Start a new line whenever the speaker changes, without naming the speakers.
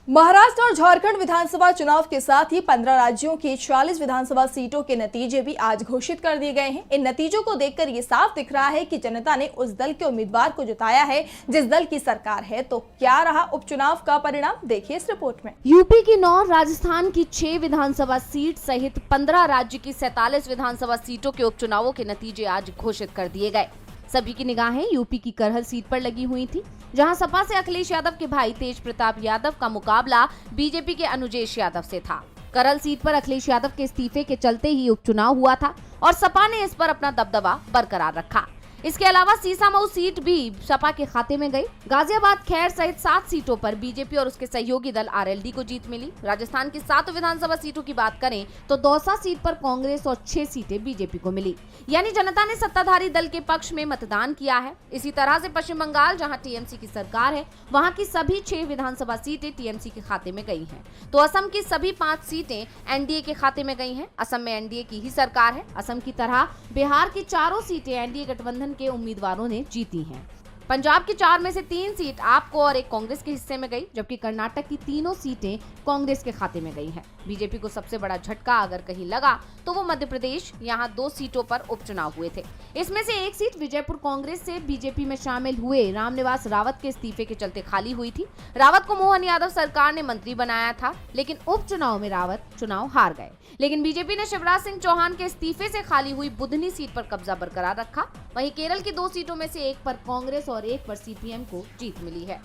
महाराष्ट्र और झारखंड विधानसभा चुनाव के साथ ही 15 राज्यों की 46 विधानसभा सीटों के नतीजे भी आज घोषित कर दिए गए हैं। इन नतीजों को देखकर ये साफ दिख रहा है कि जनता ने उस दल के उम्मीदवार को जिताया है जिस दल की सरकार है। तो क्या रहा उपचुनाव का परिणाम, देखिए इस रिपोर्ट में।
यूपी की 9, राजस्थान की 6 विधानसभा सीट सहित 15 राज्य की 47 विधानसभा सीटों के उपचुनावों के नतीजे आज घोषित कर दिए गए। सभी की निगाहें यूपी की करहल सीट पर लगी हुई थी, जहां सपा से अखिलेश यादव के भाई तेज प्रताप यादव का मुकाबला बीजेपी के अनुजेश यादव से था। करहल सीट पर अखिलेश यादव के इस्तीफे के चलते ही उपचुनाव हुआ था और सपा ने इस पर अपना दबदबा बरकरार रखा। इसके अलावा सीसामऊ सीट भी सपा के खाते में गई। गाजियाबाद, खैर सहित 7 सीटों पर बीजेपी और उसके सहयोगी दल आरएलडी को जीत मिली। राजस्थान की 7 विधानसभा सीटों की बात करें तो दौसा सीट पर कांग्रेस और 6 सीटें बीजेपी को मिली, यानी जनता ने सत्ताधारी दल के पक्ष में मतदान किया है। इसी तरह से पश्चिम बंगाल, जहां टीएमसी की सरकार है, वहां की सभी 6 विधानसभा सीटें टीएमसी के खाते में गई हैं। तो असम की सभी 5 सीटें एनडीए के खाते में गई हैं। असम में एनडीए की ही सरकार है। असम की तरह बिहार की चारों सीटें एनडीए गठबंधन के उम्मीदवारों ने जीती हैं। पंजाब की 4 में से 3 सीट आपको और एक कांग्रेस के हिस्से में गई, जबकि कर्नाटक की तीनों सीटें कांग्रेस के खाते में गई हैं। बीजेपी को सबसे बड़ा झटका अगर कहीं लगा तो वो मध्य प्रदेश, यहाँ 2 सीटों पर उपचुनाव हुए थे। इसमें से एक सीट विजयपुर कांग्रेस से बीजेपी में शामिल हुए रामनिवास रावत के इस्तीफे के चलते खाली हुई थी। रावत को मोहन यादव सरकार ने मंत्री बनाया था, लेकिन उपचुनाव में रावत चुनाव हार गए। लेकिन बीजेपी ने शिवराज सिंह चौहान के इस्तीफे से खाली हुई बुधनी सीट पर कब्जा बरकरार रखा। वहीं केरल की 2 सीटों में से एक पर कांग्रेस और एक पर सीपीएम को जीत मिली है।